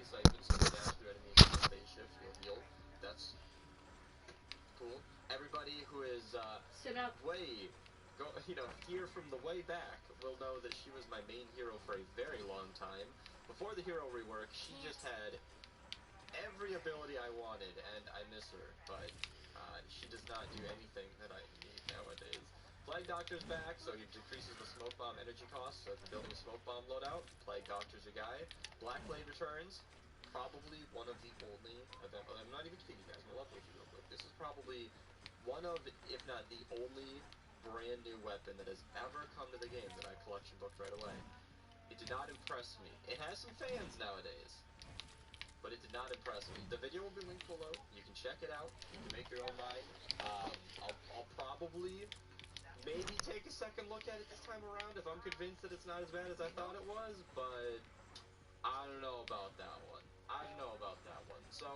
siphon, so you dash through enemies and if they shift, you'll heal. That's cool. Everybody who is here from the way back will know that she was my main hero for a very long time. Before the hero rework, she just had every ability I wanted, and I miss her, but she does not do anything that I need nowadays. Plague Doctor's back, so he decreases the smoke bomb energy cost, so if you're building a smoke bomb loadout, Plague Doctor's your guy. Black Blade returns, probably one of the only event. I'm not even kidding you guys, I'm gonna level with you real quick. This is probably one of, if not the only, brand new weapon that has ever come to the game that I collection booked right away. It did not impress me. It has some fans nowadays, but it did not impress me. The video will be linked below. You can check it out. You can make your own mind. I'll probably maybe take a second look at it this time around if I'm convinced that it's not as bad as I thought it was, but I don't know about that one. I don't know about that one. So,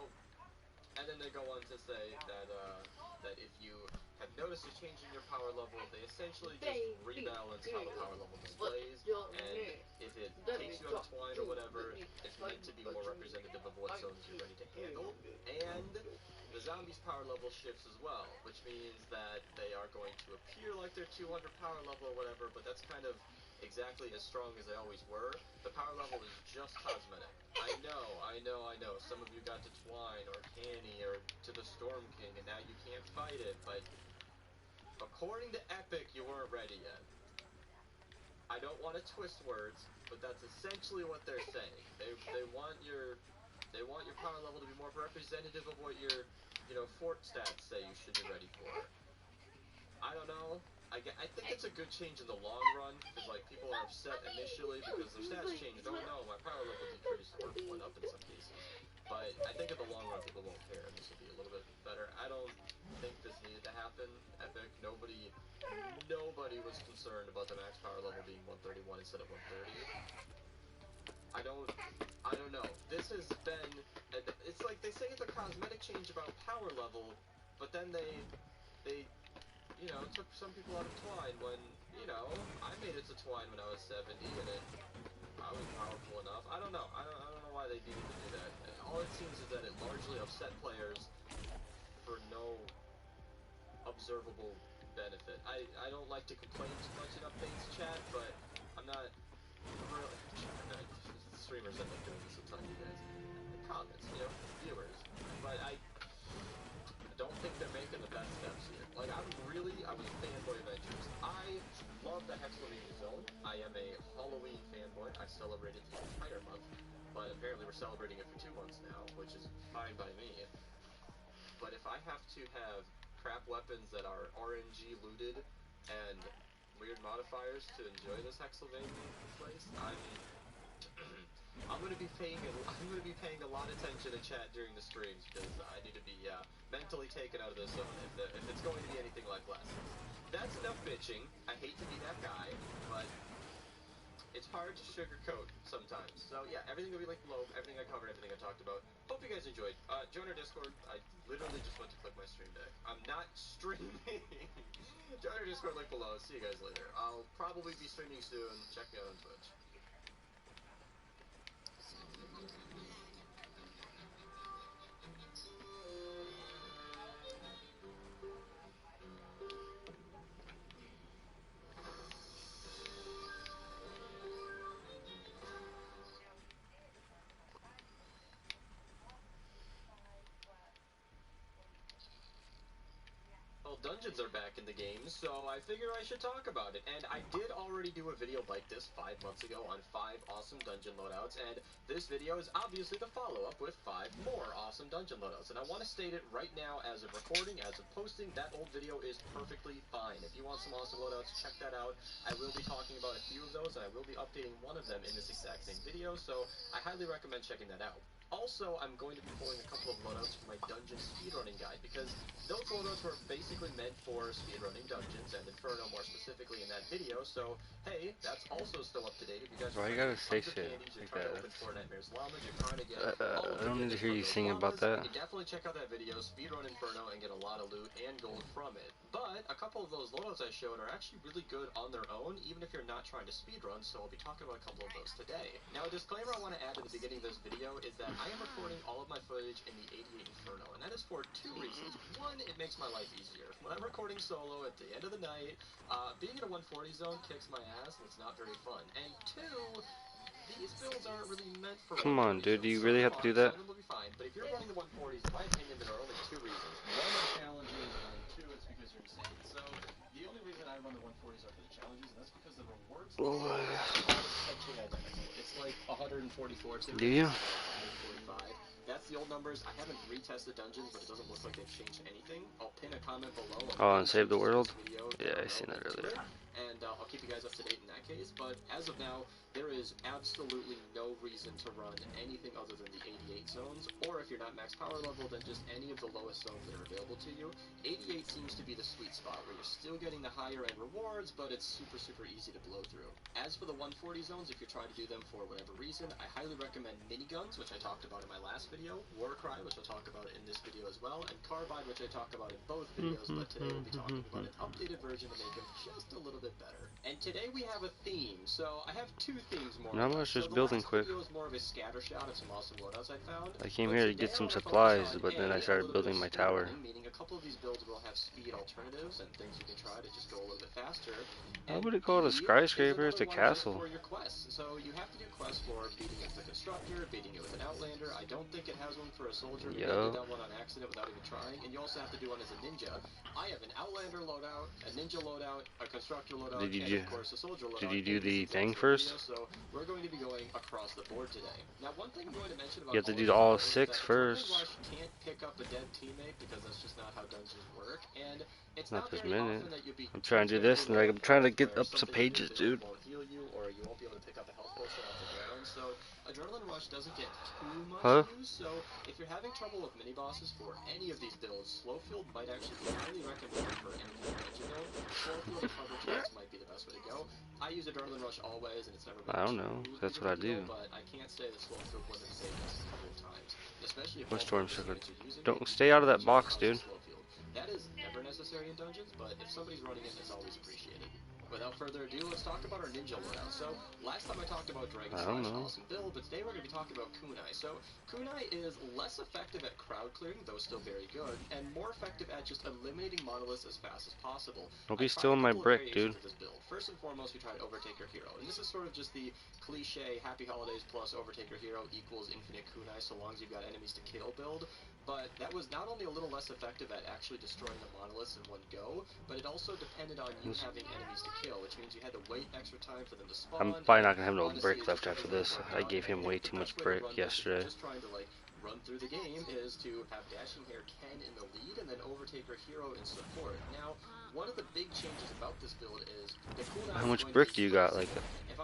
and then they go on to say that that if you have noticed a change in your power level, they essentially just rebalance how the power level displays, and if it takes you on a twine or whatever, it's meant to be more representative of what zones you're ready to handle. And the zombies' power level shifts as well, which means that they are going to appear like they're 200 power level or whatever, but that's kind of exactly as strong as they always were. The power level is just cosmetic. I know. Some of you got to Twine or Canny or to the Storm King, and now you can't fight it, but according to Epic, you weren't ready yet. I don't want to twist words, but that's essentially what they're saying. They want your power level to be more representative of what your fort stats say you should be ready for. I don't know. I think it's a good change in the long run, because like people are upset initially because their stats changed. Oh no, my power level decreased or went up in some cases. But I think in the long run people won't care, and this will be a little bit better. I don't think this needed to happen. Epic, nobody was concerned about the max power level being 131 instead of 130. I don't know. This has been, it's like they say it's a cosmetic change about power level, but then they took some people out of Twine when, I made it to Twine when I was 70 and I was powerful enough. I don't know. I don't know why they needed to do that. All it seems is that it largely upset players for no observable benefit. I don't like to complain too much in updates, chat, but I'm not really... Streamers end up doing this sometimes, you guys. Comments, viewers. But I don't think they're making the best steps here. Like, I was a fanboy of Adventures. I love the Hexalvania Zone. I am a Halloween fanboy. I celebrated the entire month, but apparently we're celebrating it for 2 months now, which is fine by me. But if I have to have crap weapons that are RNG looted and weird modifiers to enjoy this Hexalvania place, I'm gonna be paying a lot of attention to chat during the streams because I need to be mentally taken out of this zone if it's going to be anything like last season. That's enough bitching. I hate to be that guy, but it's hard to sugarcoat sometimes. So yeah, everything will be linked below. Everything I covered, everything I talked about. Hope you guys enjoyed. Join our Discord. I literally just went to click my stream deck. I'm not streaming. Join our Discord link below. See you guys later. I'll probably be streaming soon. Check me out on Twitch. Dungeons are back in the game, so I figure I should talk about it. And I did already do a video like this 5 months ago on 5 awesome dungeon loadouts, and this video is obviously the follow-up with 5 more awesome dungeon loadouts. And I want to state it right now as of recording, as of posting, that old video is perfectly fine. If you want some awesome loadouts, check that out. I will be talking about a few of those, and I will be updating one of them in this exact same video, so I highly recommend checking that out. Also, I'm going to be pulling a couple of loadouts for my dungeon speedrunning guide, because those loadouts were basically meant for speedrunning dungeons, and Inferno more specifically in that video, so, hey, that's also still up to date. If you guys Why you gotta say shit like that? I don't need to hear you sing about that. You can definitely check out that video, Speedrun Inferno, and get a lot of loot and gold from it. But a couple of those loadouts I showed are actually really good on their own, even if you're not trying to speedrun, so I'll be talking about a couple of those today. Now, a disclaimer I want to add at the beginning of this video is that I am recording all of my footage in the 88 Inferno, and that is for two reasons. One, it makes my life easier. When I'm recording solo at the end of the night, being in a 140 zone kicks my ass, and it's not very fun. And two, these builds aren't really meant for Come on, 140 dude. Do zones. you really have to do that? Some of them will be fine, but if you're running the 140s, in my opinion, there are only two reasons. One, they're challenges, and two, it's because you're insane. So, the only reason I run the 140s are for the challenges, and that's because the rewards are essentially identical. It's like 144 to Do you? 145. That's the old numbers. I haven't retested dungeons, but it doesn't look like they've changed anything. I'll pin a comment below. Oh, and save the world? Yeah, I seen that earlier. And I'll keep you guys up to date in that case. But as of now, there is absolutely no reason to run anything other than the 88 zones. Or if you're not max power level, then just any of the lowest zones that are available to you. 88 seems to be the sweet spot where you're still getting the higher end rewards, but it's super, super easy to blow through. As for the 140 zones, if you're trying to do them for whatever reason, I highly recommend miniguns, which I talked about in my last video, Warcry, which I'll talk about in this video as well, and Carbide, which I talk about in both videos, but today we'll be talking about an updated version to make them just a little bit better. And today we have a theme, so I have two themes more. Not much, just building quick. The last video was more of a scatter shot of some awesome loadouts I found. I came here to get some supplies, but then I started building my tower. Meaning a couple of these builds will have speed alternatives and things you can try to just go a little bit faster. How would it call it a skyscraper? It's a castle. For your quests. So you have to do quests for beating it with a constructor, beating it with an outlander. I don't think it has one for a soldier. I did that one on accident without even trying. And you also have to do one as a ninja. I have an outlander loadout, a ninja loadout, a constructor loadout, and of course a soldier loadout. Did you do the thing first? So we're going to be going across the board today. Now, one thing I'm going to mention about you have to do all 6 first. Rush can't pick up a dead teammate because that's just not how dungeons work. And it's not this very minute. often that you'll be I'm trying to do this, and I'm trying to get up some pages, dude. Won't heal you, or you won't be able to pick up a health potion off the ground. So Adrenaline Rush doesn't get too much use. So if you're having trouble with mini bosses for any of these builds, Slowfield might actually be highly recommended for any dungeon build. Slowfield and cover tracks might be the best way to go. I use Adrenaline Rush always, and it's never been I don't know. That's what I do. But I can't say that Slowfield wasn't saved us a couple of times, especially if Storm Circle. Don't stay out of that box, dude. That is never necessary in dungeons, but if somebody's running it, it's always appreciated. Without further ado, let's talk about our ninja loadout. So, last time I talked about Dragon Slash Awesome Build, but today we're going to be talking about Kunai. So, Kunai is less effective at crowd clearing, though still very good, and more effective at just eliminating monoliths as fast as possible. Don't be stealing my brick, dude. First and foremost, we tried Overtaker Hero, and this is sort of just the cliche Happy Holidays plus Overtaker Hero equals infinite Kunai so long as you've got enemies to kill build. But that was not only a little less effective at actually destroying the monoliths in one go, but it also depended on you having enemies to kill, which means you had to wait extra time for them to spawn. I'm probably not gonna have no brick left after this. I gave him way too much brick yesterday. Just trying to run through the game is to have Dashing Hare Ken in the lead and then Overtaker Hero in support. Now, one of the big changes about this build is the cooldown. How much brick do you got? Like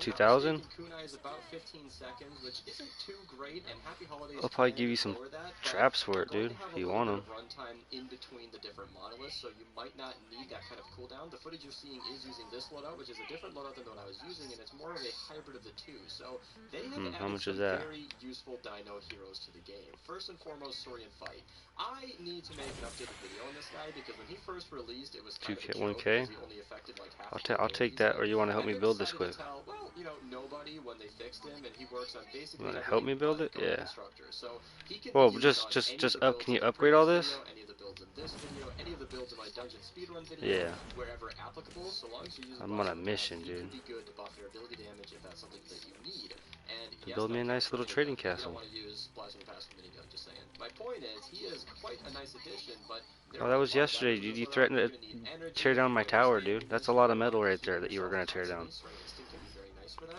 2,000? Kunai is about 15 seconds, which isn't too great, and Happy Holidays I'll probably give you some traps for it, dude, if you want them. Runtime in between the different monoliths, so you might not need that kind of cooldown. The footage you're seeing is using this loadout, which is a different loadout than the one I was using, and it's more of a hybrid of the two. So they have added some very useful dino heroes to the game. First and foremost, Saurian Fight. I need to make an updated video on this guy because when he first released, it was kind of a joke 1K. he only affected like half. I'll take that, or you want to help me build this quick? Well, you know, nobody when they fixed him, and he works on basically. You want to help me build it? Yeah. So he can Whoa, just up. Can you upgrade all this? Any of the builds in this video, any of the builds in my dungeon speedrun video, yeah. Wherever applicable, so long as you use. I'm on a mission, dude. Be good to buff your ability damage if that's something that you need. And yes, build me a nice little trading castle. I don't want to use Splashing Past minigun, just saying. My point is, he is quite a nice addition, but. Oh, that was yesterday, dude. You threatened to tear down my tower, dude. That's a lot of metal right there that you were gonna tear down.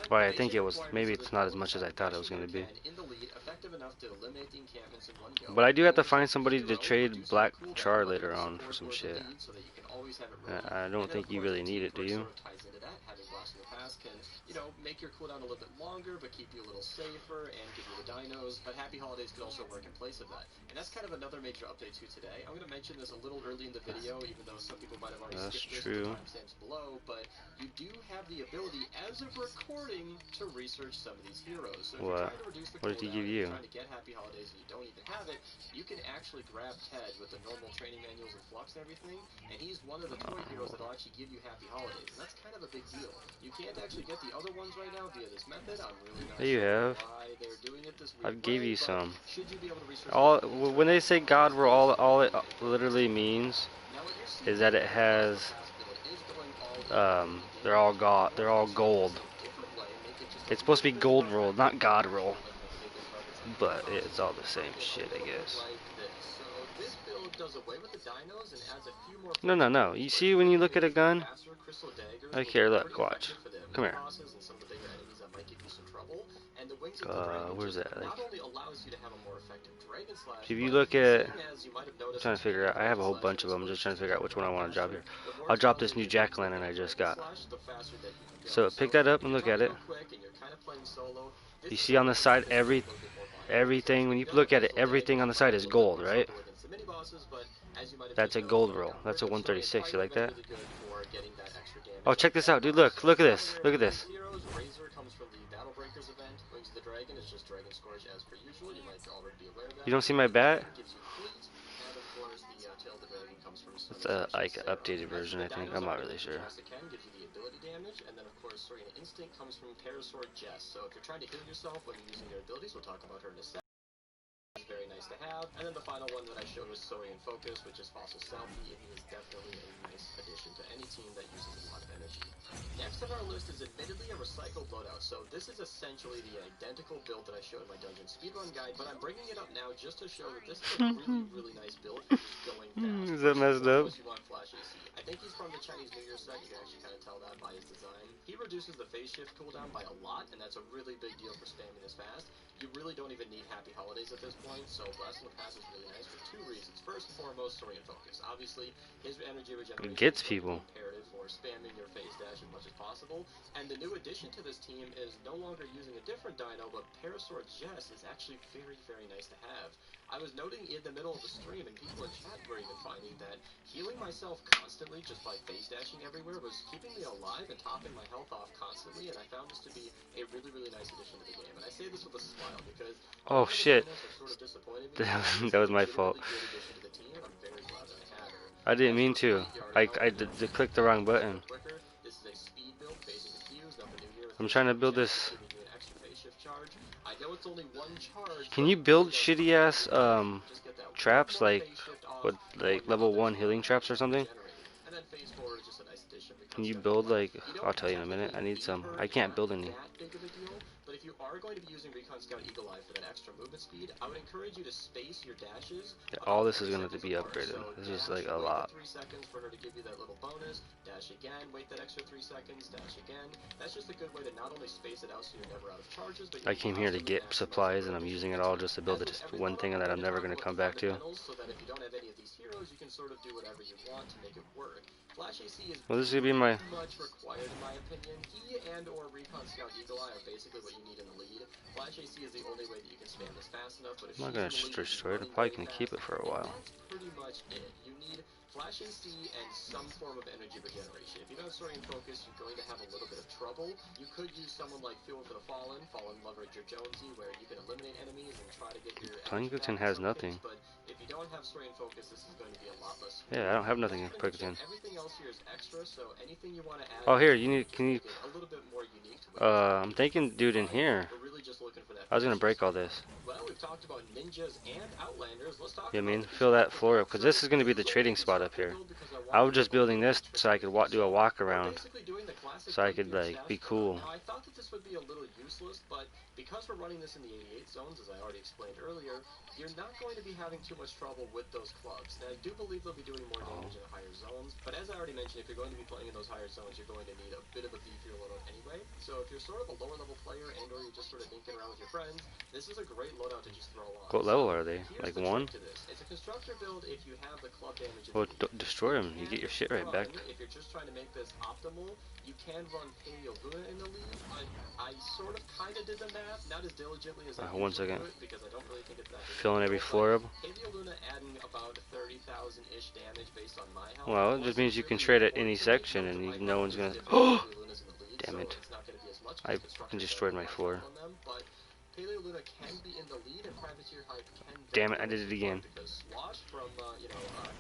Why, I think it was. Maybe it's not as much as I thought it was gonna be. But I do have to find somebody to trade Black Char later on for some shit. I don't think you really need it, do you? Can, you know, make your cooldown a little bit longer, but keep you a little safer and give you the dinos. But Happy Holidays could also work in place of that. And that's kind of another major update too today. I'm going to mention this a little early in the video, even though some people might have already skipped this with the timestamps below. But you do have the ability, as of recording, to research some of these heroes. So if you're trying to reduce the what did he give you? Trying to get Happy Holidays and you don't even have it, you can actually grab Ted with the normal training manuals and flux and everything, and he's one of the toy heroes that'll actually give you Happy Holidays. And that's kind of a big deal. You can't actually get the other ones right now via this method. I'm really not sure why they're doing it this I gave you some. Should you be able to research All when they say God roll, all it literally means is that it has they're all gold. It's supposed to be gold roll, not God roll. But it's all the same shit, I guess. No. You see when you look at a gun? Like here, look, watch. Come here. Where's that? Like, if you look at, I'm trying to figure out. I have a whole bunch of them. I'm just trying to figure out which one I want to drop here. I'll drop this new jack-o'-lantern I just got. So pick that up and look at it. You see on the side everything. When you look at it, everything on the side is gold, right? That's a gold roll. That's a 136. You like that? Oh, check this out, dude. Look at this. Look at this. You don't see my bat? It's a like updated version, I think. I'm not really sure. And then of course, Saurian Instinct comes from Parasaur Jess. So if you're trying to heal yourself when you're using your abilities, we'll talk about her in a second. Very nice to have. And then the final one that I showed was Saurian Focus, which is Fossil Selfie, and he is definitely a nice addition to any team that uses a lot of energy. Next on our list is admittedly a recycled loadout, so this is essentially the identical build that I showed in my dungeon speedrun guide, but I'm bringing it up now just to show that this is a really nice build for just going fast. Is that messed up? You want Flash AC. I think he's from the Chinese New Year set, you can actually kind of tell that by his design. He reduces the phase shift cooldown by a lot, and that's a really big deal for spamming this fast. You really don't even need Happy Holidays at this point, so Blast in the Past is really nice for two reasons. First and foremost, Saurian Focus. Obviously, his energy regeneration gets people. is imperative for spamming your phase dash as much as possible. And the new addition to this team is no longer using a different dino, but Parasaur Jess is actually very, very nice to have. I was noting in the middle of the stream, and people in chat were even finding that healing myself constantly just by phase dashing everywhere was keeping me alive and topping my health off constantly, and I found this to be a really, really nice addition to the game. And I say this with a smile because oh shit, that was my fault. I didn't mean to. I clicked the wrong button. I'm trying to build this. Can you build shitty ass traps like level 1 healing traps or something? Can you build like, I'll tell you in a minute. I need some. I can't build any. But if you are going to be using Recon Scout Eagle Eye for that extra movement speed, I would encourage you to space your dashes. Yeah, all this is going to be upgraded. So this is like a lot. 3 seconds for her to give you that little bonus. Dash again, wait that extra 3 seconds, dash again. That's just a good way to not only space it out so you're never out of charges, but I came here to get supplies and I'm using it all just to build it to one thing that I'm never going to come back to. So that if you don't have any of these heroes, you can sort of do whatever you want to make it work. Flash AC is well, this is gonna be my much required in my opinion. He and or Recon Scout Eagle Eye are basically what you need in the lead. Flash AC is the only way that you can spam this fast enough. But if I'm not gonna destroy it. I'm probably gonna keep it for a while. That's pretty much it. You need Flash AC and some form of energy regeneration. If you don't have Saurian Focus, you're going to have a little bit of trouble. You could use someone like Fuel for the Fallen leverage your Jonesy, where you can eliminate enemies and try to get your. Plankerton has nothing. But if you don't have Saurian Focus, this is going to be a lot less. Yeah, I don't have nothing in Plankerton. Everything else here is extra, so anything you want to add. Oh, here, can you? A little bit more unique to it. I'm thinking, dude, in here. We're really just looking for that. I was gonna break all this. Well, we've talked about ninjas and outlanders. Let's talk. You know what I mean? Fill that floor up, because this is going to be the trading spot up here. I was just building this so I could do a walk around, so I could like be cool. Now, I thought that this would be a little useless, but because we're running this in the 88 zones, as I already explained earlier, you're not going to be having too much trouble with those clubs. Now, I do believe they'll be doing more damage in the higher zones, but as I already mentioned, if you're going to be playing in those higher zones, you're going to need a bit of a beefier loadout anyway. So if you're sort of a lower level player and or you're just sort of dinking around with your friends, this is a great loadout to just throw on. What level are they? Like 1? It's a constructor build if you have the club damage. Well, destroy them. You get your shit right back. If you're just trying to make this optimal, you can run Paleo Luna in the lead, but I sort of kind of did the math, not as diligently as I usually do it, because I don't really think it's that big. Filling every floor up. Paleo Luna adding about 30,000-ish damage based on my health. Well, it just means you can trade at any section, and no one's gonna. Oh! Damn it! I destroyed my floor. Paleo Luna can be in the lead, and Privateer Hype can. Damn it! I did it again. Because Slosh from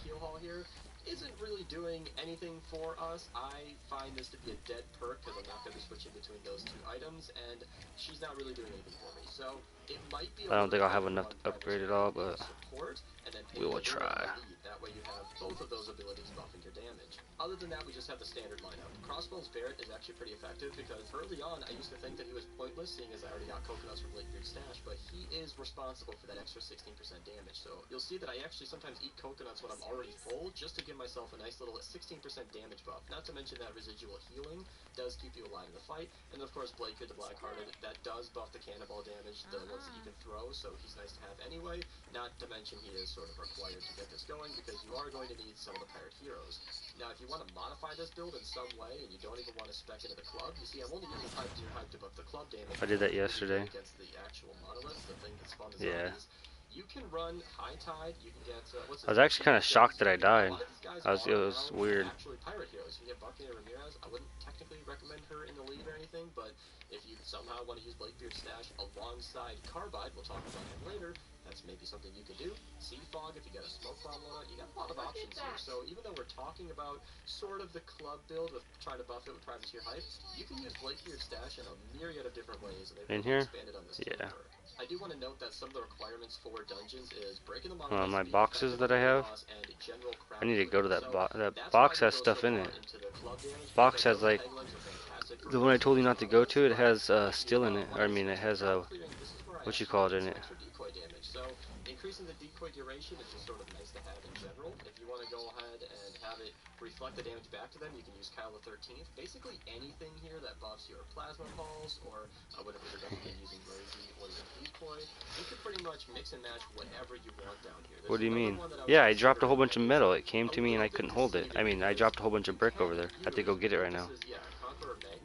Keel Hall here isn't really doing anything for us. I find this to be a dead perk because I'm not going to be switching between those two items, and she's not really doing anything for me. So it might be. I don't think I'll have enough to upgrade it all, but support, and then we will try. That way you have both of those abilities buffing your damage. Other than that, we just have the standard lineup. Crossbones Barret is actually pretty effective because early on I used to think that he was pointless, seeing as I already got coconuts from Blakebeard Stash, but he is responsible for that extra 16% damage. So you'll see that I actually sometimes eat coconuts when I'm already full, just to give myself a nice little 16% damage buff. Not to mention that residual healing does keep you alive in the fight, and of course Blakebeard the Blackhearted, that does buff the cannonball damage, the ones that you can throw, so he's nice to have anyway. Not to mention he is sort of required to get this going, because you are going to need some of the pirate heroes. Now, if you want to modify this build in some way, and you don't even want to spec into the club, you see I'm only using Privateer Hype to buff the club damage. I did that yesterday. Against the actual monolith, the thing that's spawned as yeah. zombies. You can run High Tide, you can get, I was actually kind of shocked that I died. It was weird. Actually, pirate heroes. You can get Bucky Ramirez. I wouldn't technically recommend her in the lead or anything, but if you somehow want to use Blakebeard Stash alongside Carbide, we'll talk about him later, that's maybe something you could do. Sea Fog, if you got a smoke bomb on it, you got a lot of options here. So even though we're talking about sort of the club build with trying to buff it with Privateer Hype, you can use Blakebeard Stash in a myriad of different ways, and they've expanded on this. Yeah. I do want to note that some of the requirements for dungeons is breaking the my boxes that I have. I need to go to that box. That box has stuff in it. Box has like the one I told you not to go to. It has steel in it. Or, I mean, it has what you call it in it. So increasing the decoy duration is just sort of nice to have in general. If you want to go ahead and have it reflect the damage back to them, you can use Kyle the 13th. Basically anything here that buffs your plasma balls or whatever you're definitely using Rosie or your decoy, you can pretty much mix and match whatever you want down here. What do you mean? Yeah, I dropped a whole bunch of metal. It came to me and I couldn't hold it. I mean, I dropped a whole bunch of brick over there. I have to go get it right now.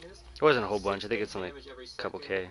It wasn't a whole bunch. I think it's only a couple K.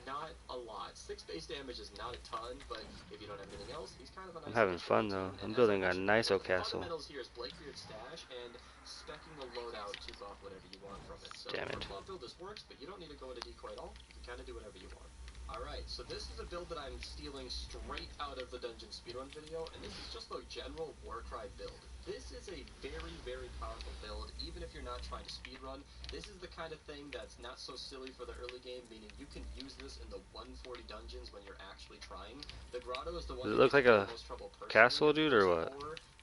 Not a lot. 6 base damage is not a ton, but if you don't have anything else, he's kind of a nice. I'm having fun though. I'm building a nice old castle. The fundamentals here is Blakebeard Stash and specking the loadout to buff whatever you want from it. So damn it. For build this works, but you don't need to go into decoy at all. You can kind of do whatever you want. Alright, so this is a build that I'm stealing straight out of the dungeon speedrun video, and this is just a general Warcry build. This is a very, very powerful build, even if you're not trying to speedrun. This is the kind of thing that's not so silly for the early game, meaning you can use this in the 140 dungeons when you're actually trying. The grotto is the one. Does it look like a castle, dude, or what?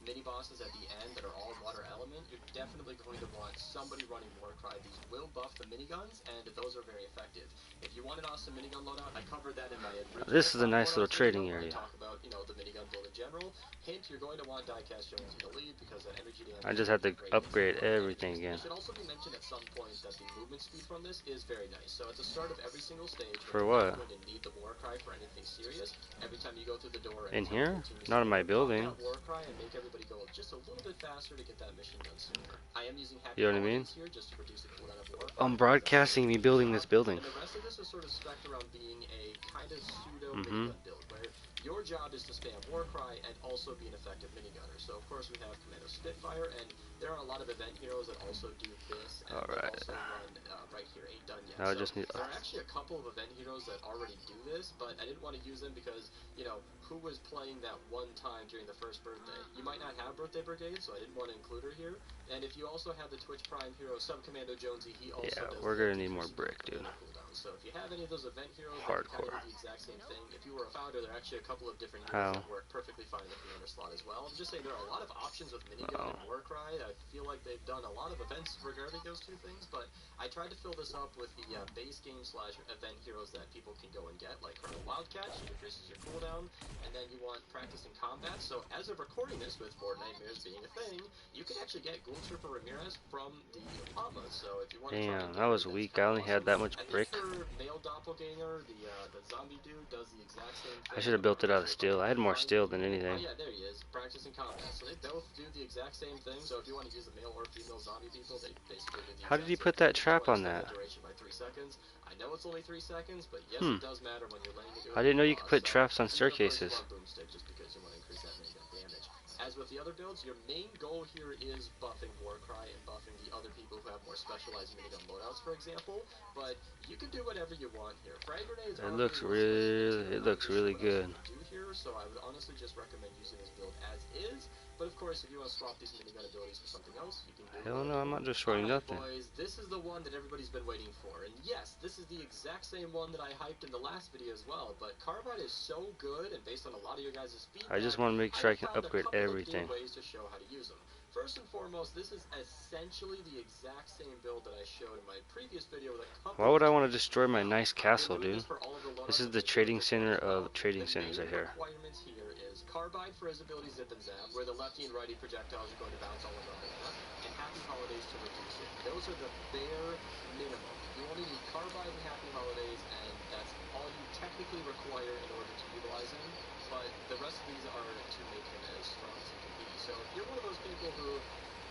Mini bosses at the end that are all water element, you're definitely going to want somebody running Warcry. These will buff the miniguns, and those are very effective. If you want an awesome minigun loadout, I covered that in my original. This is a nice little trading area. Talk about, the minigun build in general. Hint, you're going to want Diecast Jones in the lead because that energy damage. I just have to upgrade everything again. It should also be mentioned at some point that the movement speed from this is very nice. So at the start of every single stage, for what? You're going to need the Warcry for anything serious. Every time you go through the door. In here? Not in my building. Warcry and make everybody go just a little bit faster to get that mission done sooner. I am using you know what I mean? Here just to reduce the cooldown of Warcry. I'm broadcasting me building this building. And the rest of this is sort of spec'd around being a kind of pseudo minigun build where your job is to spam Warcry and also be an effective minigunner. So of course we have Commando Spitfire, and there are a lot of event heroes that also do this. And alright. Also run right here, ain't done yet. Now I just need. There are actually a couple of event heroes that already do this, but I didn't want to use them because who was playing that one time during the first birthday? You might not have Birthday Brigade, so I didn't want to include her here. And if you also have the Twitch Prime hero Sub Commando Jonesy, he also does. We're gonna need more brick, dude. So if you have any of those event heroes, hardcore. Kind of the exact same thing. If you were a founder, there are actually a couple of different heroes that work perfectly fine in the commander slot as well. I'm just saying there are a lot of options with minigun and Warcry. I feel like they've done a lot of events regarding those two things, but I tried to fill this up with the base game / event heroes that people can go and get, like Colonel Wildcat, she increases your cooldown, and then you want practice in combat. So as of recording this, with Fortnite Mirrors being a thing, you can actually get Ghoul Trooper Ramirez from the Llama. So if you want to damn, that was weak. I only had that much brick. Male doppelganger, the zombie dude does the exact same thing. I should have built it out of steel. I had more steel than anything. Oh yeah, there he is. Practice in combat. So they both do the exact same thing. So if you want to use the male or female zombie people, they basically do the How did he put that trap on that? Duration by 3 seconds. I know it's only 3 seconds, but yes, it does matter when you're laying it. I didn't know you could put traps on staircases. Boomstick just because you want to increase that damage. As with the other builds, your main goal here is buffing Warcry and buffing the other people who have more specialized minigun loadouts, for example. But you can do whatever you want here. Frag grenades It looks really good. do here, so I would honestly just recommend using this build as is. But of course, if you want to swap these minigun abilities for something else, you can do it. Hell no, I'm not destroying nothing. Boys, this is the one that everybody's been waiting for. And yes, this is the exact same one that I hyped in the last video as well. But Carbide is so good, and based on a lot of your guys' feedback, I just want to make sure I can upgrade everything. Ways to show how to use them. First and foremost, this is essentially the exact same build that I showed in my previous video with a couple. Why would I want to destroy my nice castle, dude? This is the trading center of trading centers right here. Requirements here is Carbide for his ability Zip and Zap, where the lefty and righty projectiles are going to bounce all around the map, and Happy Holidays to reduce it. Those are the bare minimum. You only need Carbide and Happy Holidays, and that's all you technically require in order to utilize him. But the rest of these are to make him as strong as he can be. So if you're one of those people who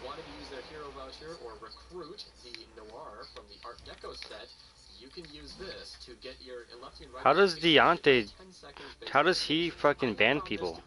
wanted to use their hero voucher or recruit the Noir from the Art Deco set, you can use this to get your lefty and right. How does Deontay? How does he fucking ban people?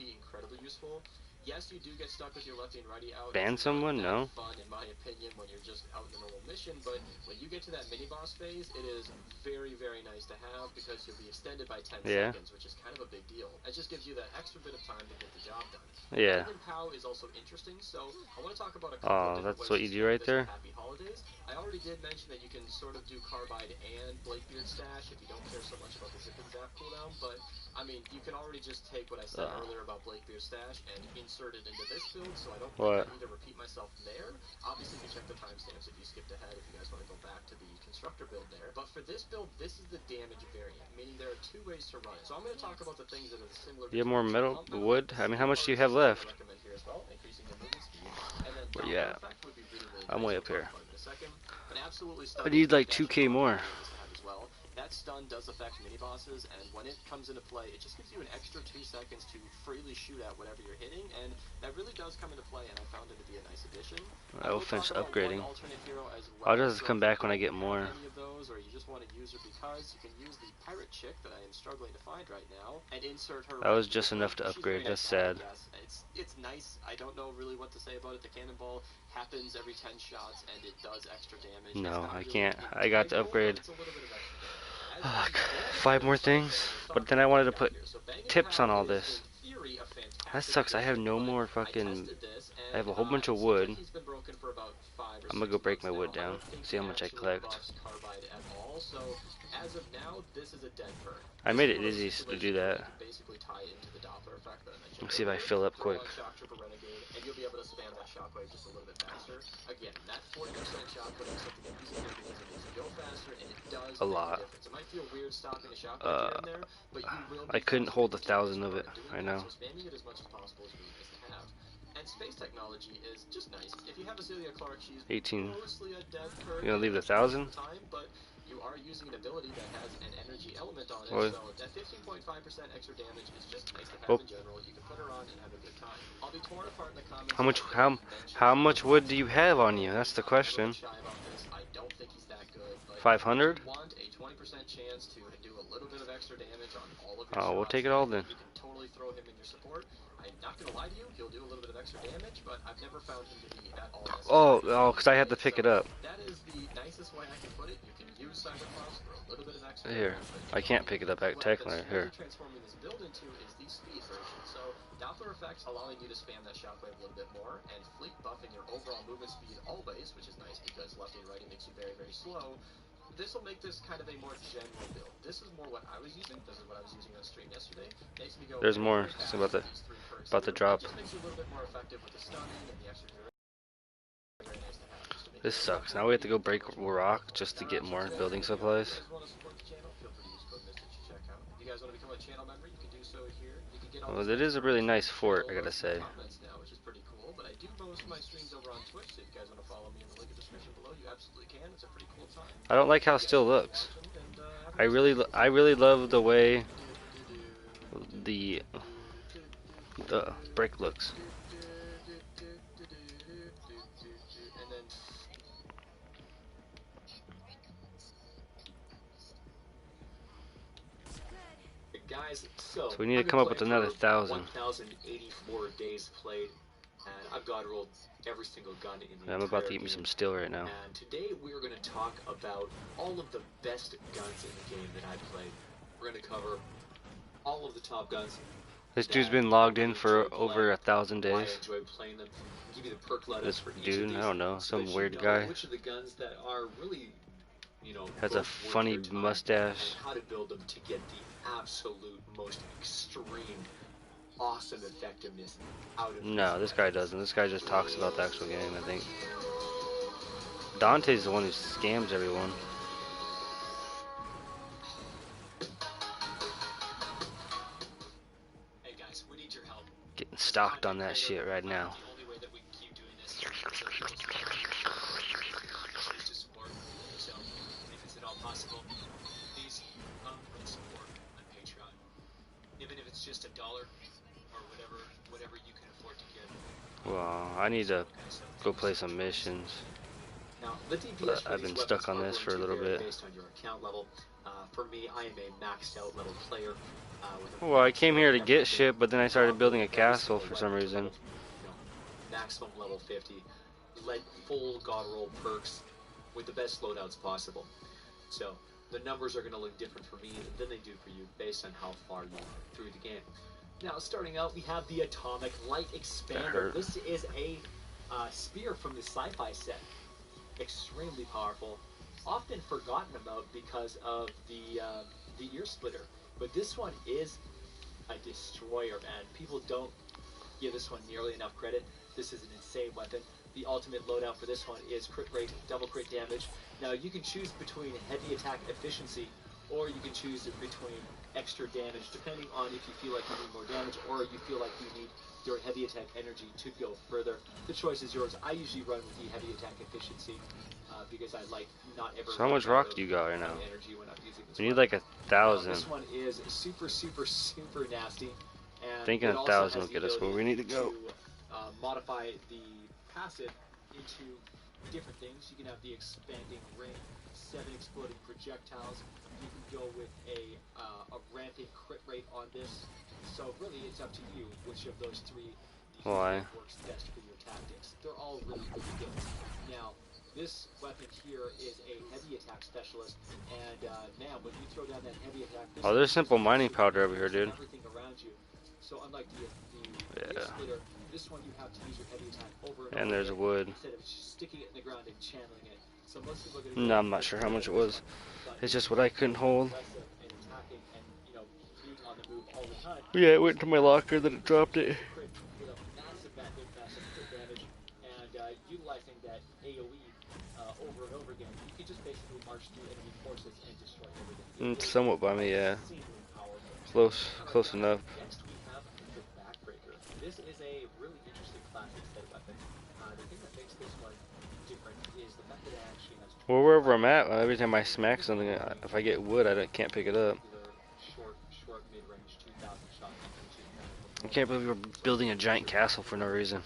Yes, you do get stuck with your lefty and righty out. Ban someone? No. Fun, in my opinion, when you're just out in a normal mission. But when you get to that mini boss phase, it is very, very nice to have because you'll be extended by 10 seconds, which is kind of a big deal. It just gives you that extra bit of time to get the job done. Yeah. POW is also interesting, so I want to talk about a couple of that's what you do right there. Happy Holidays. I already did mention that you can sort of do Carbide and Blakebeard Stash if you don't care so much about the Zip and Zap cooldown, but I mean, you can already just take what I said earlier about Blakebeard Stash and insert it into this build, so I don't think I need to repeat myself there. Obviously, you can check the timestamps if you skipped ahead if you guys want to go back to the constructor build there. But for this build, this is the damage variant, meaning there are two ways to run it. So I'm going to talk about the things that are similar. You have more metal, wood? I mean, how much do you have left? Where you at? I'm way up here. I need like 2K more. That stun does affect mini bosses, and when it comes into play, it just gives you an extra 2 seconds to freely shoot at whatever you're hitting, and that really does come into play, and I found it to be a nice addition. I will finish upgrading. I'll just come back when I get more. Any of those, or you just want to use her because you can use the pirate chick that I am struggling to find right now, and insert her. That was just enough to upgrade. That's sad. Yes, it's nice. I don't know really what to say about it. The cannonball happens every 10 shots, and it does extra damage. No, I can't. I got to upgrade 5 more things, but then I wanted to put tips on all this. That sucks. I have no more fucking. I have a whole bunch of wood. I'm gonna go break my wood down. See how much I collect. I made it easy to do that. Let's see if I fill up quick. And you'll be able to spam that shockwave just a little bit faster. Again, that 40% shockwave is something that using your abilities makes you go faster, and it does a lot. It might feel weird stopping a shockwave here and there, but you will. I couldn't hold 1,000 of it right now. So spamming it as much as possible is really nice to have. And space technology is just nice. If you have a Celia Clark, she's 18. mostly a dead curve. You gonna leave the 1,000? But you are using an ability that has an energy element on it, so that 15.5% extra damage is just nice to have in general. You can put her on and have a good time. I'll be torn apart in the comments. How much wood do you have on you? That's the question. I don't think he's that good, but 500? if you want a 20% chance to do a little bit of extra damage on all of your Oh, we'll shots, take it all then. you can totally throw him in your support. I'm not gonna lie to you, he'll do a little bit of extra damage, but I've never found him to be at all necessary. Because I had to pick it up. That is the nicest way I can put it. You can use Cybercross for a little bit of extra here. damage. I can't pick it up technically. Here. Transforming this build into is the speed version. So Doppler effects allowing you to spam that shockwave a little bit more, and fleet buffing your overall movement speed always, which is nice because lefty and righty makes you very, very slow. This will make this kind of a more general build. This is more what I was using. This is what I was using on stream yesterday. Makes me go. There's more. It's about the drop. Just makes you a little bit more effective with the stunning and the extra duration. Very nice to have. This sucks. Now we have to go break rock just to get more building supplies. Well, it is a really nice fort, I gotta say. Which is pretty cool, but I do post my streams over on Twitch, so if you guys want to follow me in the link in the description below, you absolutely can. It's a pretty cool time. I don't like how it still looks. I really love the way the brick looks. Guys, so we need to come up with another 1,000. 1,084 days played. And I've god rolled every single gun in the I'm entire about to eat me game. some steel right now. And today we are going to talk about all of the best guns in the game that I've played. We're going to cover all of the top guns. This dude's been logged in for over 1,000 days. Why I enjoy playing them. Give you the perk This for each dude, of these, I don't know, so some that weird you know guy. which of the guns that are really, you know, Has a both worth funny your time, mustache. and how to build them to get the absolute most extreme, awesome effectiveness out of No, this guy doesn't. This guy just talks about the actual game, I think. Dante's the one who scams everyone. Hey guys, we need your help. Getting stocked on that shit right now. The only way that we can keep doing this is to support. So, if it's at all possible, please come and support on Patreon. Even if it's just $1 or whatever you can afford to give. Well, I need to go play some missions. Now, the DPS But for I've these been stuck on weapons this are for a going to little vary bit. based on your account level. For me, I am a maxed out level player. Well, I came here to get shit, but then I started building a castle for some reason. You know, maximum level 50, let full god roll perks with the best loadouts possible. So the numbers are going to look different for me than they do for you based on how far you are through the game. Now, starting out, we have the Atomic Light Expander. This is a spear from the sci-fi set. Extremely powerful, often forgotten about because of the ear splitter. But this one is a destroyer, man. People don't give this one nearly enough credit. This is an insane weapon. The ultimate loadout for this one is crit rate, double crit damage. Now you can choose between heavy attack efficiency, or you can choose between extra damage, depending on if you feel like you need more damage, or you feel like you need your heavy attack energy to go further. The choice is yours. I usually run with the heavy attack efficiency because I like not ever. So how much rock do you got right now? Energy when I'm using this We need weapon. like 1,000. This one is super nasty. And Thinking it also 1,000 has will get the us where we ability need to go. modify the passive into different things. You can have the expanding ring, 7 exploding projectiles. You can go with a rampant crit rate on this. So really, it's up to you which of those 3 Why? works best for your tactics. They're all really good. Now, this weapon here is a heavy attack specialist, and man, when you throw down that heavy attack, Oh, there's simple mining powder over here, dude. everything around you. So unlike the Yeah. splitter, this one you have to use your heavy attack over and And over there's again wood. instead of just sticking it in the ground and channeling it. So most people are going to No, I'm not sure how much it was. It's just what I couldn't hold. and attacking and being on the move all the time. Yeah, it went to my locker, then it dropped it. Crit with a massive crit damage, and utilizing that AoE over and over again, you can just basically march through enemy forces and destroy everything. Somewhat by me, yeah. Insanely powerful. Close enough. Next we have the Backbreaker. This is a really interesting classic set weapon. The thing that makes this one different is the fact that it actually has Well, wherever I'm at, every time I smack something, if I get wood, can't pick it up. short mid-range 2,000 shot. I can't believe we're building a giant castle for no reason.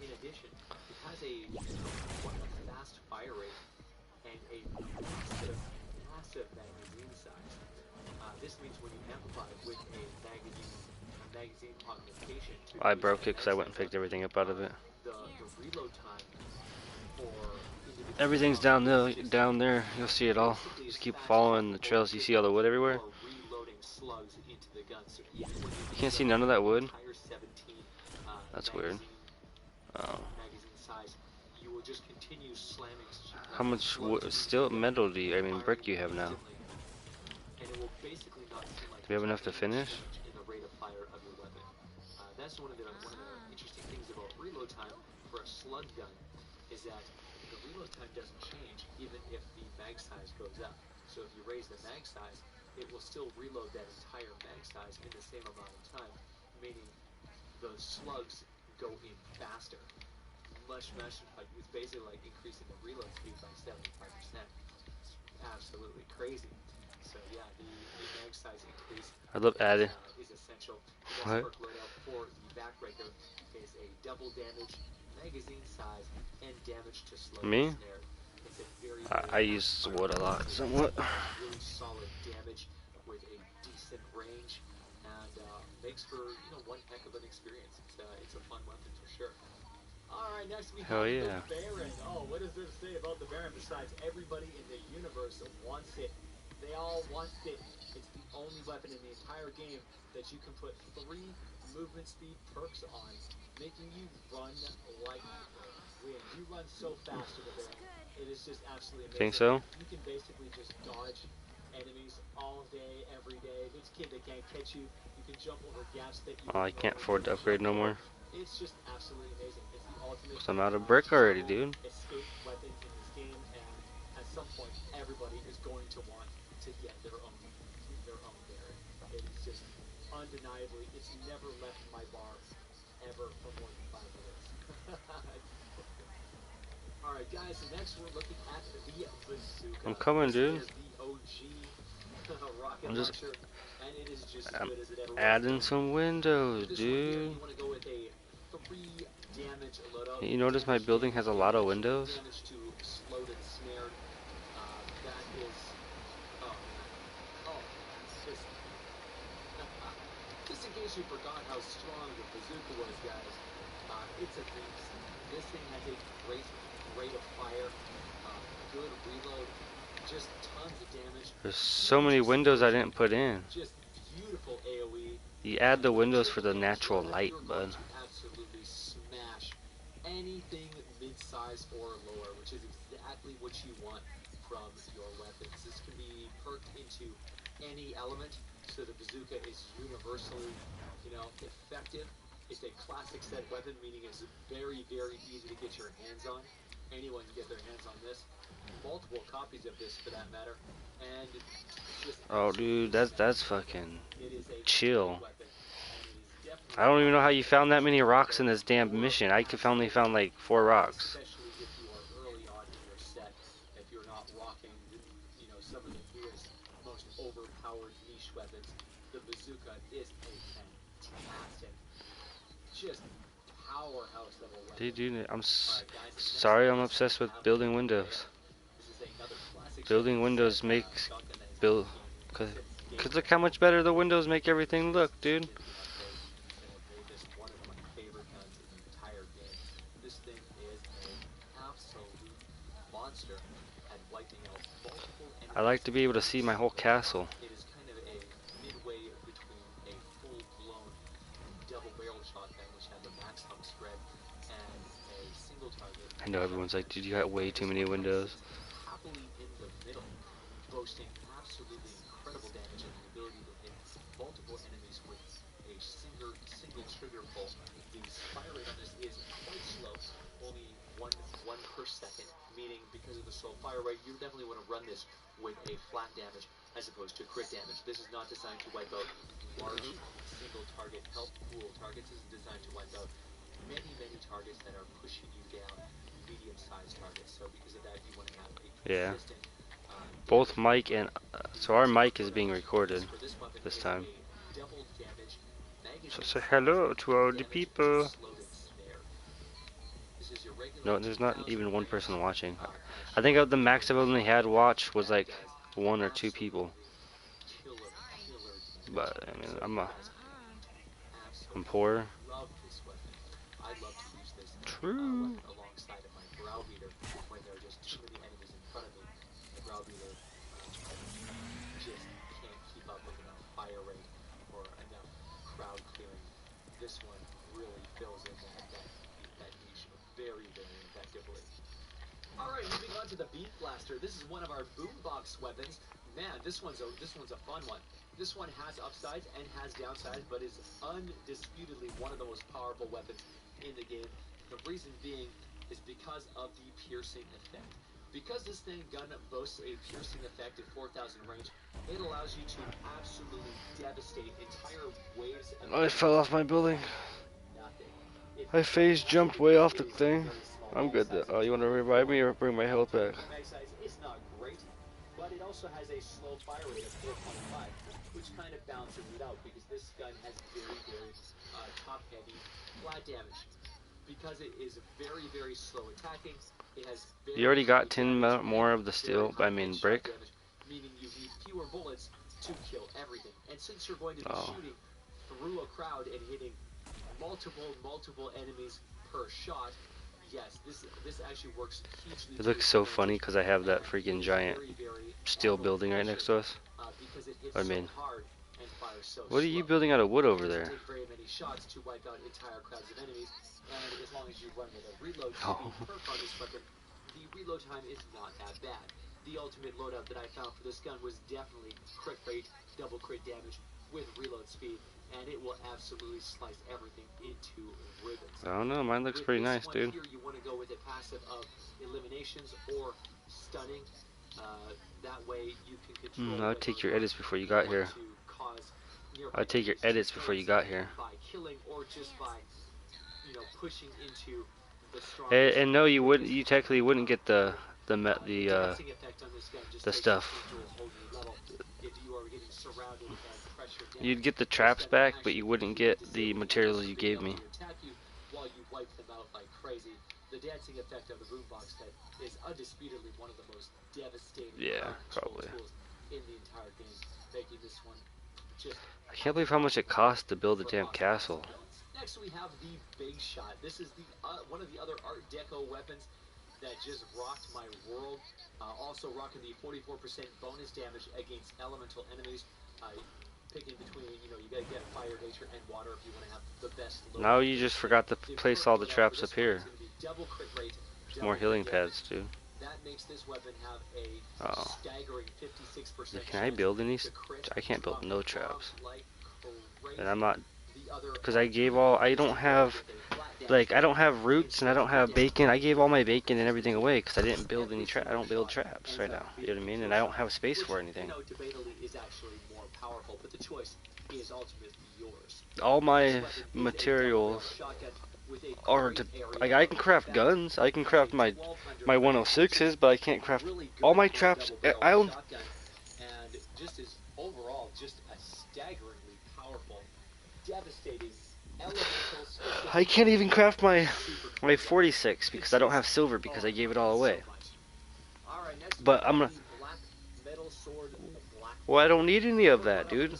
In addition, it has a fast fire rate and a massive magazine size. This means when you amplify with a magazine augmentation, I broke it because I went and picked everything up out of it. the reload time for Everything's down there. You'll see it all. Just keep following the trails. You see all the wood everywhere? reloading slugs into the gun. So You can't see none of that wood? entire 17 That's weird. Oh. magazine size, you will just continue slamming. How much wood, still metal do you, brick do you have now? And it will basically not seem like Do we have enough to finish? in the rate of fire of your weapon. That's one of the interesting things about reload time for a slug gun is that the reload time doesn't change even if the mag size goes up. So if you raise the mag size, it will still reload that entire mag size in the same amount of time, meaning the slugs go in faster. It's basically like increasing the reload speed by 75%. It's absolutely crazy. So yeah, the mag size increase I love adding. is essential. What? The perk loadout for the Backbreaker is a double damage, magazine size, and damage to slow Me? snare. It's a very I use wood a lot, somewhat. really solid damage with a decent range, and makes for one heck of an experience. It's a fun weapon for sure. All right, next we have the Baron. Oh, what is there to say about the Baron besides everybody in the universe wants it? They all want it. It's the only weapon in the entire game that you can put 3 movement speed perks on, making you run like wind. You run so fast with the Baron. It is just absolutely amazing. Think so? You can basically just dodge enemies all day, every day. This kid that can't catch you. You can jump over gaps that you Oh, I can't afford to upgrade no more. It's just absolutely amazing. It's the ultimate. So I'm out of brick already, dude. Escape weapon in this game, and at some point, everybody is going to want to get their own Baron. It is just undeniably. It's never left my bar ever for more than 5 minutes. All right, guys. So next, we're looking at the bazooka. I'm coming, dude. This is the OG rocket I'm just launcher, and it is just as good as it ever was. adding some windows, This dude. you want to go with a 3 damage loadout. You notice my building has a lot of windows? Damage to slowed and snared. That is, just in case you forgot how strong the bazooka was, guys. It's a beast. This thing has a great rate of fire, good reload, just tons of damage. There's so many windows I didn't put in. Just beautiful AoE. You add the windows for the natural light, bud. Absolutely smash anything mid-size or lower, which is exactly what you want from your weapons. This can be perked into any element, so the bazooka is universally, effective. It's a classic set weapon, meaning it's very, very easy to get your hands on. Anyone can get their hands on this. Multiple copies of this, for that matter. And just oh, dude, that's fucking chill. weapon. I don't even know how you found that many rocks in this damn mission. I only found like 4 rocks. Especially if you are early on in your set, if you're not rocking, some of the newest, most overpowered niche weapons, the bazooka is a fantastic, just powerhouse level weapon. Dude, I'm sorry I'm obsessed with building windows. Building windows makes cause look how much better the windows make everything look, dude. This thing is an absolute monster at wiping out multiple enemies. I like to be able to see my whole castle. It is kind of a midway between a full-blown double-barrel shotgun, which has a max hum spread, and a single target. I know everyone's like, dude, you got way too many windows. Happily in the middle, boasting absolutely incredible damage and the ability to hit multiple enemies with a single trigger pull. The fire rate on this is quite slow, only one per second, meaning because of the slow fire rate, you definitely want to run this with a flat damage as opposed to crit damage. This is not designed to wipe out large single target health pool targets. This is designed to wipe out many targets that are pushing you down, medium-sized targets. So because of that, you want to have a consistent. Both mic and so our mic is being recorded this time. So say hello to all the people. No, there's not even one person watching. I think the max I've only had watch was like 1 or 2 people. But I mean, I'm poor. True. Alongside of my browbeater when there are just too many enemies in front of me. The browbeater just can't keep up with enough fire rate or enough crowd clearing. This one really fills in that niche very effectively. Alright, moving on to the Beat Blaster. This is one of our boombox weapons. Man, this one's a fun one. This one has upsides and has downsides, but is undisputedly one of the most powerful weapons in the game. The reason being is because of the piercing effect. Because this gun boasts a piercing effect at 4,000 range, it allows you to absolutely devastate entire waves of I fell off my building. nothing. I phase jumped way off the thing. I'm good though. Oh, you want to revive me or bring my health back? Mag size is not great, but it also has a slow fire rate of 4.5, which kind of balances it out because this gun has very top-heavy flat damage. Because it is very slow attacking, it has You already got 10 more of the steel, I mean brick. Meaning you need fewer bullets to kill everything. And since you're going to be shooting through a crowd and hitting multiple enemies per shot, yes, this actually works hugely. It looks so funny because I have that freaking giant steel building right next to us. Because it hits I mean, so hard and fires so what are you slow. building out of wood over It there? doesn't take very many shots to wipe out entire crowds of enemies, and as long as you run with a reload speed perk on this weapon, the reload time is not that bad. The ultimate loadout that I found for this gun was definitely crit rate, double crit damage with reload speed, and it will absolutely slice everything into ribbons. I don't know, mine looks With pretty this nice, one dude. Here, you want to go with a passive of eliminations or stunning. That way you can control. I'd take your edits before you got here. I'd take your edits before you got here. By killing or just by, pushing into the strong. And no, you wouldn't. You technically wouldn't get the stuff. You'd get the traps back, but you wouldn't get the materials you gave me. While you wipe them out like crazy, the dancing effect of the boombox that is undisputedly one of the most devastating probably. tools in the entire game, making this one just. I can't believe how much it costs to build a damn castle. Next we have the Big Shot. This is the one of the other Art Deco weapons that just rocked my world. Also rocking the 44% bonus damage against elemental enemies. Picking between, you gotta get fire, nature, and water if you want to have the best. Now you just forgot to place all the traps up here. More healing pads, too. That makes this weapon have a staggering 56%. Can I build any? I can't build no traps. And I'm not, because I gave all. I don't have, I don't have roots and I don't have bacon. I gave all my bacon and everything away because I didn't build any I don't build traps right now. You know what I mean? And I don't have space for anything. Debatably is actually more powerful, but the choice is ultimately yours. All my materials are to, I can craft guns. I can craft my 106s, but I can't craft all my traps. I own. And just as overall, just a staggeringly powerful, devastating. I can't even craft my 46 because I don't have silver because I gave it all away. But I'm gonna. Well, I don't need any of that, dude.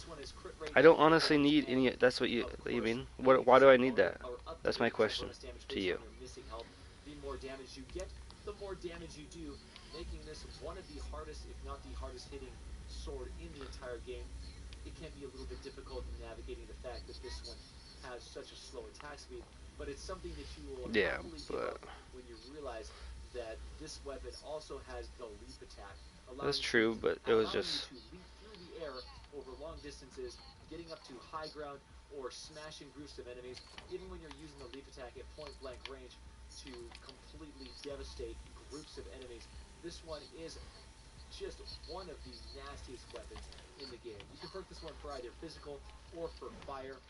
I don't honestly need any. That's what you mean. Why do I need that? That's my question to you. The more damage you get, the more damage you do, making this one of the hardest, if not the hardest hitting sword in the entire game. It can be a little bit difficult in navigating the fact that this one has such a slow attack speed, but it's something that you will probably give up when you realize that this weapon also has the leap attack. That's true, but it was just. You to leap through the air over long distances, getting up to high ground, or smashing groups of enemies, even when you're using the leap attack at point blank range to completely devastate groups of enemies. This one is just one of the nastiest weapons in the game. You can perk this one for either physical or for fire.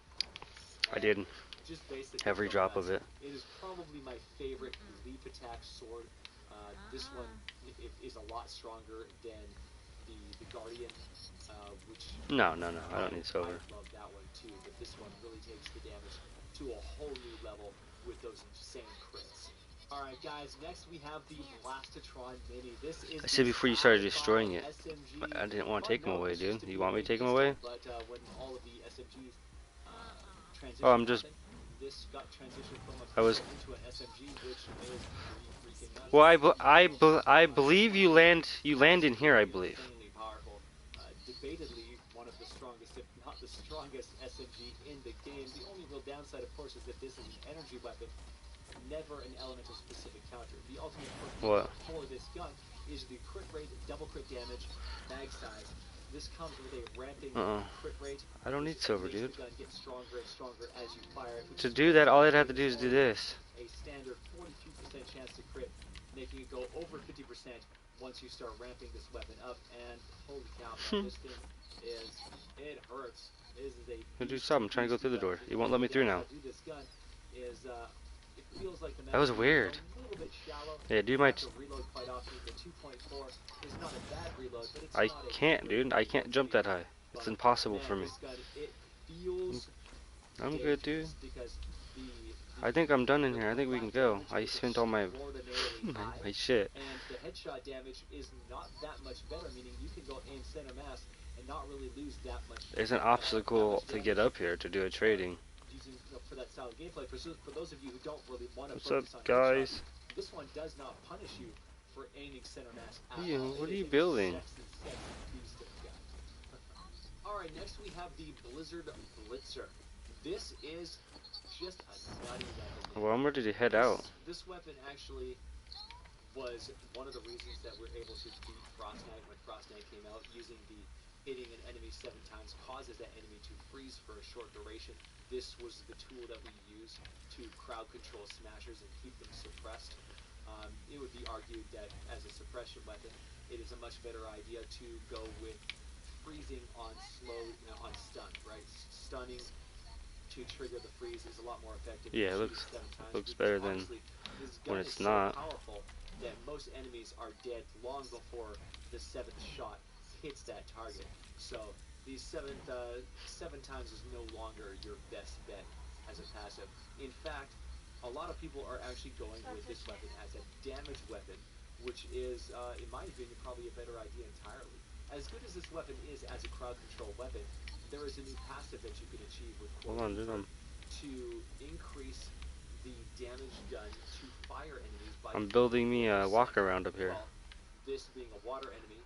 I did. Just basically every drop of it. It is probably my favorite leap attack sword. This one is a lot stronger than the Guardian, which... No, I don't need silver. I love that one too, but this one really takes the damage to a whole new level with those insane crits. Alright guys, next we have the Blastatron Mini. This is I said before you started destroying it, but I didn't want to take them away, dude. You want me to take them away? But when all of the SMGs transitioned, Oh, I'm just... this got transitioned from a I was... into an SMG, which is pretty freaking nuts. Well, I believe you land in here, I believe. Insanely powerful. Debatedly one of the strongest, if not the strongest SMG in the game. The only real downside, of course, is that this is an energy weapon, never an elemental specific counter. The ultimate perk for this gun is the crit rate, double crit damage, mag size. This comes with a ramping crit rate. I don't need silver, dude. The gun gets stronger and stronger as you fire it. To do that, all I'd have to do is do this. A standard 42% chance to crit, making it go over 50% once you start ramping this weapon up. And holy cow, man, this thing it hurts. This is a... Dude, stop! I'm trying to go through the door. You won't let me through now. This gun is, it feels like the that was weird. a little bit shallow. Yeah, dude, my... Reload quite often. The 2.4 is not a bad reload, but it's I not can't, dude. I can't jump that high. It's impossible for me. This gun, it feels I'm good, dude. because I think I'm done in here. I think we can go. I spent all my my shit. And the headshot damage is not that much better, meaning you can go aim center mass and not really lose that much. There's an obstacle to get up here to do a trading. Using for that style of gameplay. For those of you who don't really want to What's focus up, on guys? headshots, this one does not punish you for aiming center mass at Ian, all. what It are you is a building? sexy, sexy beast of a gun. Alright, next we have the Blizzard Blitzer. This is just a nutty weapon. Well, I'm ready to head out. This weapon actually was one of the reasons that we're able to beat Fortnite when Fortnite came out. Using the hitting an enemy 7 times causes that enemy to freeze for a short duration. This was the tool that we used to crowd control smashers and keep them suppressed. It would be argued that as a suppression weapon, it is a much better idea to go with freezing on on stun, right? Stunning to trigger the freeze is a lot more effective. Yeah, it than looks shooting 7 times, looks because better than honestly, this when gun it's is so not. powerful that most enemies are dead long before the 7th shot hits that target. So these 7 times is no longer your best bet as a passive. In fact, a lot of people are actually going with this weapon as a damage weapon, which is, in my opinion, probably a better idea entirely. As good as this weapon is as a crowd control weapon, there is a new passive that you can achieve with Hold on, dude. to increase the damage done to fire enemies by I'm building me a walk around up here. Well, this being a water enemy,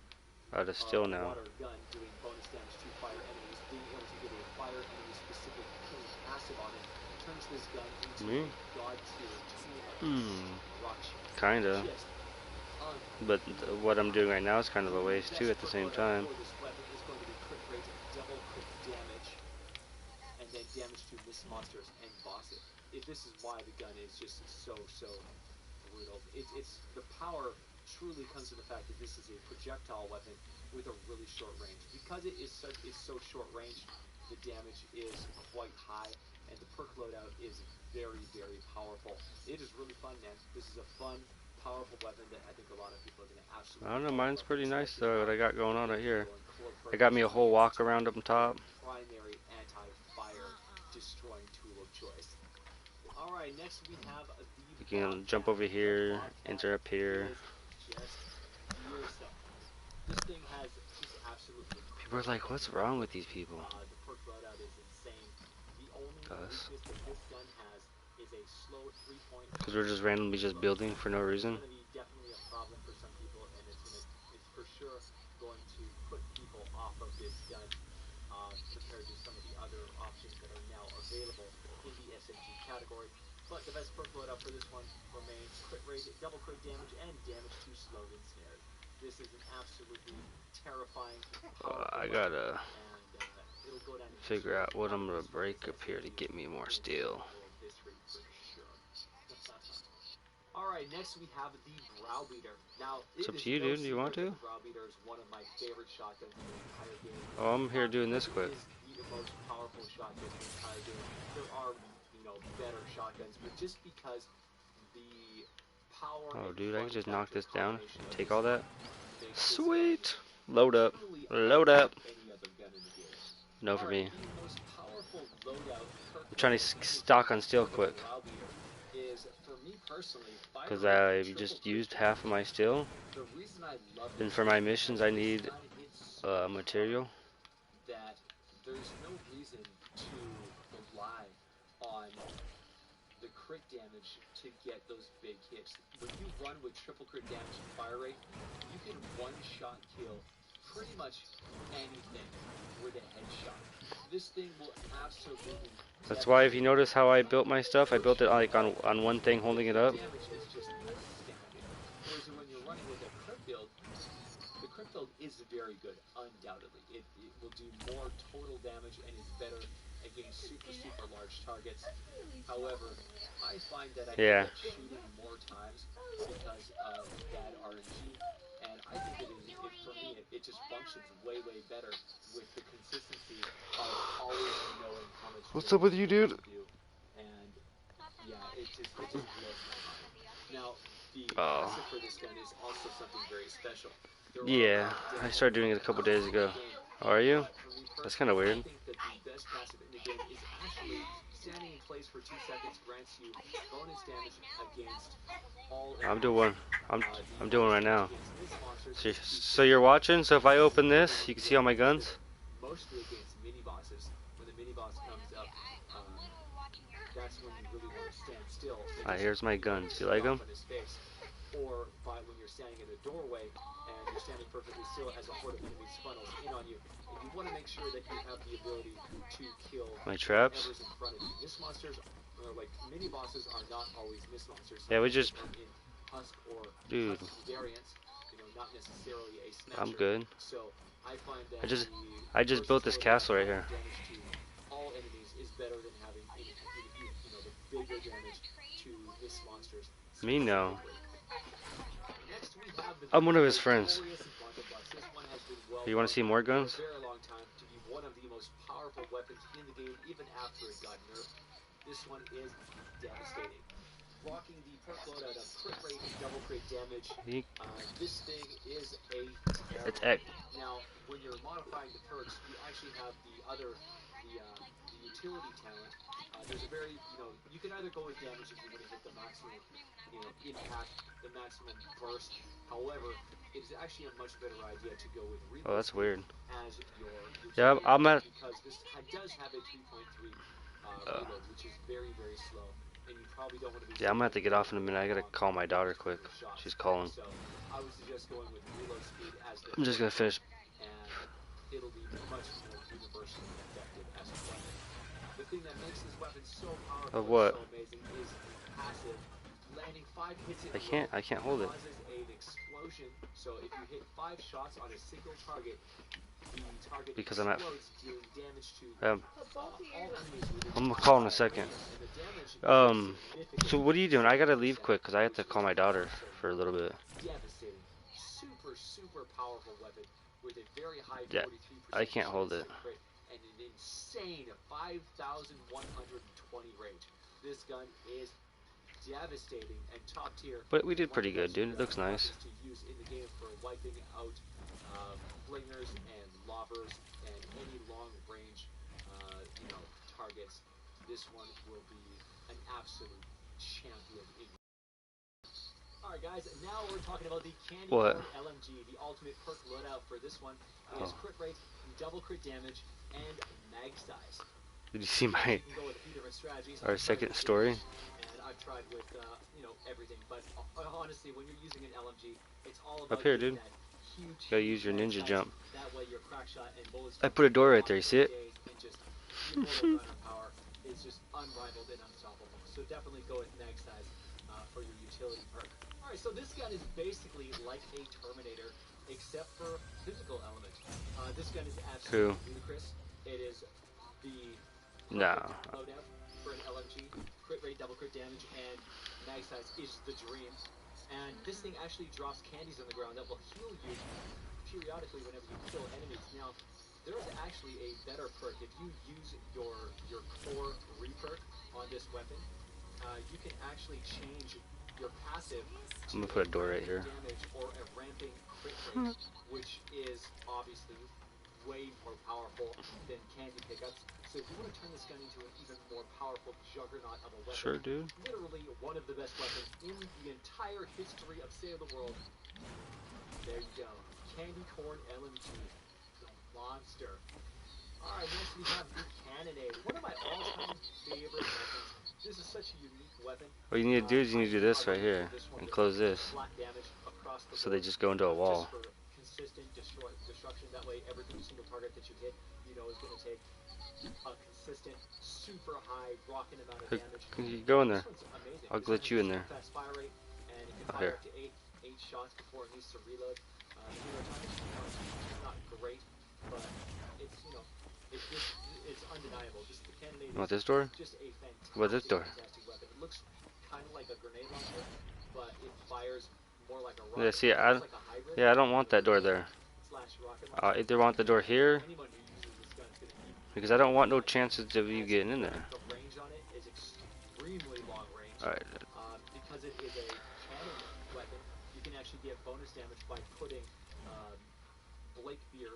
Out of steel now. water gun doing bonus damage to fire enemies, being able to get a fire enemy specific killing passive on it turns this gun into a god tier tool of destruction. Kinda. Just But what I'm doing right now is kind of a waste too at the same time. this weapon is going to be crit rate, double crit damage, and then damage to miss monsters and bosses. This is why the gun is just so brutal. It's the power truly comes from the fact that this is a projectile weapon with a really short range. Because it's so short range, the damage is quite high, and the perk loadout is very, very powerful. It is really fun, man. This is a fun, powerful weapon that I think a lot of people are going to absolutely. I don't know, mine's pretty nice though, what I got going on right here. I got me a whole walk around up top. Primary anti-fire destroying tool of choice. All right, next we have the. You can jump over here, enter up here. This thing has just absolutely. People are like, what's wrong with these people? The perk loadout is insane. The only weakness that this gun has is a slow 3-point. Because we're just randomly just building for no reason. It's going to be definitely a problem for some people, and it's for sure going to put people off of this gun compared to some of the other options that are now available in the SMG category. But the best perk loadout for this one remains crit rate, double crit damage, and damage to slowed and snared. This is an absolutely terrifying. I gotta it'll go down figure out what I'm gonna break up here to get me more steel. Alright, next we have the Browbeater. Now, It's up to you, dude. Do you want to? The Browbeater is one of my favorite shotguns in the entire game. Oh, I'm here doing this quick. It is the most powerful shotgun in the entire game. There are, better shotguns, but just because the power. Oh, dude, I can just knock this down. Take all that. Sweet. Load up. Load up. No for me. I'm trying to stock on steel quick. Because I just used half of my steel. And for my missions, I need material. That there's no reason to rely on the crit damage to get those big hits. When you run with triple crit damage and fire rate, you can one-shot kill pretty much anything with a headshot. This thing will absolutely. That's why if you notice how I built my stuff, I built it like on one thing holding it up. Damage is just astounding. Whereas when you're running with a crit build, the crit build is very good, undoubtedly. It will do more total damage and is better against super large targets. However, I find that I end up shooting more times because of that RNG, and I think for me, it just functions way better with the consistency of always knowing how much. What's up with you, dude? And yeah, it just blows my mind. Now, the passive for this gun is also something very special. Yeah, I started doing it a couple days ago. How are you? That's kind of weird. I think that the best passive in the game is actually standing in place for 2 seconds grants you bonus damage against all. I'm doing right now. So you're watching. So if I open this, you can see all my guns. mostly against mini bosses. When the mini boss comes up, that's when you really want to stand still. Alright, here's my guns. You like them? Or by when you're standing at a doorway and you're standing perfectly still as a horde of enemies funnels in on you, and you want to make sure that you have the ability to kill My traps? whatever's in front of you. Mist monsters, like mini bosses, are not always mist monsters. Yeah, we just. In husk or Dude. husk variants, not necessarily a smasher. I'm good. So I find that I just built this castle right here. damage to all enemies is better than having the bigger damage to mist monsters. Me no. Next, we have the I'm one of his friends. glorious Blunderbuss. This one has been well You want to see more guns? for a very long time to be one of the most powerful weapons in the game, even after it got nerfed. This one is devastating. Rocking the perk loadout of crit rate and double crit damage. This thing is a terror. It's X. Now, when you're modifying the perks, you actually have the utility talent. There's a very, you can either go with damage if you want to hit the maximum, impact, the maximum burst. However, it is actually a much better idea to go with reload. Oh, that's weird. As your Yeah, I'm at. because this does have a 3.3 reload, which is very, very slow. And you probably don't want to be. Yeah, I'm gonna have to get off in a minute. I gotta call my daughter quick. She's calling. So I would suggest going with reload speed as the I'm just gonna finish. and it'll be much more universally effective as a weapon. The thing that makes this weapon so powerful Of what? and so amazing is passive. Landing 5 hits in I can't hold it. causes an explosion. So if you hit 5 shots on a single target, the target Because I'm at. explodes, dealing damage to all enemies within I'm gonna call in a second. and the damage So what are you doing? I gotta leave quick because I have to call my daughter for a little bit. devastating, super powerful weapon with a very high 43% Yeah, I can't hold it. crit and an insane 5,120 range. This gun is devastating and top tier. But we did pretty good, dude. It looks nice. To use in the game for wiping out flingers and lobbers and any long range targets. This one will be an absolute champion. Alright guys, now we're talking about the Candy What? Corn LMG, the ultimate perk loadout for this one. It is crit rate, double crit damage, and mag size. Did you see my You can go with a few different strategies. our second story? And I've tried with everything, but honestly, when you're using an LMG, it's all about Up here, getting dude. that huge Gotta use your ninja jump. That way your crack shot and bullets I put a door right there. You see it? and just your bullet gunner power is just unrivaled and unstoppable. So definitely go with mag size for your utility perk. Alright, so this gun is basically like a Terminator, except for physical element. This gun is absolutely ludicrous. It is the No. loadout for an LMG. Crit rate, double crit damage, and mag size is the dream. And this thing actually drops candies on the ground that will heal you periodically whenever you kill enemies. Now, there is actually a better perk. If you use your core re-perk on this weapon, you can actually change your passive I'm gonna put a door right here. damage or a ramping crit rate, which is obviously way more powerful than candy pickups. So if you want to turn this gun into an even more powerful juggernaut of a weapon, Sure, dude. literally one of the best weapons in the entire history of Save the World, there you go. Candy Corn LMG, the monster. Alright, next we have the Cannonade, one of my all-time favorite weapons. This is such a unique weapon. What you need to do is you need to do this right here and close this, Flat damage across the so they board. just go into a wall. Just for consistent destruction. That way, every single target that you hit, is going to take a consistent, super high, rocking amount of damage. You go in there. This one's amazing. I'll This glitch one you in has there. fast fire rate, and it can Oh, fire here. up to eight shots before it needs to reload. The reload time is not great, but it's undeniable. Just the Cannonade You want is this door? just a fantastic, What about this door? fantastic weapon. It looks kind of like a grenade launcher, but it fires more like a rocket. Yeah, see, It's like a hybrid. I don't want that door there. Slash rocket I launcher. either want the door here, Anyone who uses this gun is going to keep because I don't want no chances of you getting in there. the range on it is extremely long range. Alright. Because it is a cannon weapon, you can actually get bonus damage by putting Blake Beer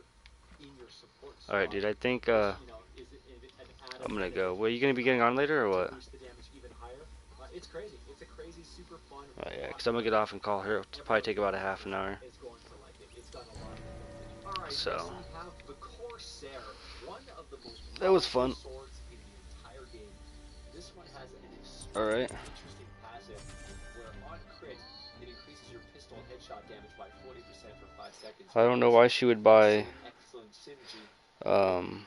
in your support slot. Alright, dude, I think, Is an add-on I'm gonna that go. Well, you gonna be getting on later or what? boosts the damage even higher. It's crazy. It's a crazy, super fun. Oh, yeah, because I'm gonna get off and call her. It'll probably take about a half an hour. It's going to like it. It's got a lot of things in it. Alright, So. next we have the Corsair. That was fun. Swords in the entire game. This one has an Alright. extremely interesting passive where on crit it increases your pistol headshot damage by 40% for 5 seconds. I don't know why she would buy Excellent synergy.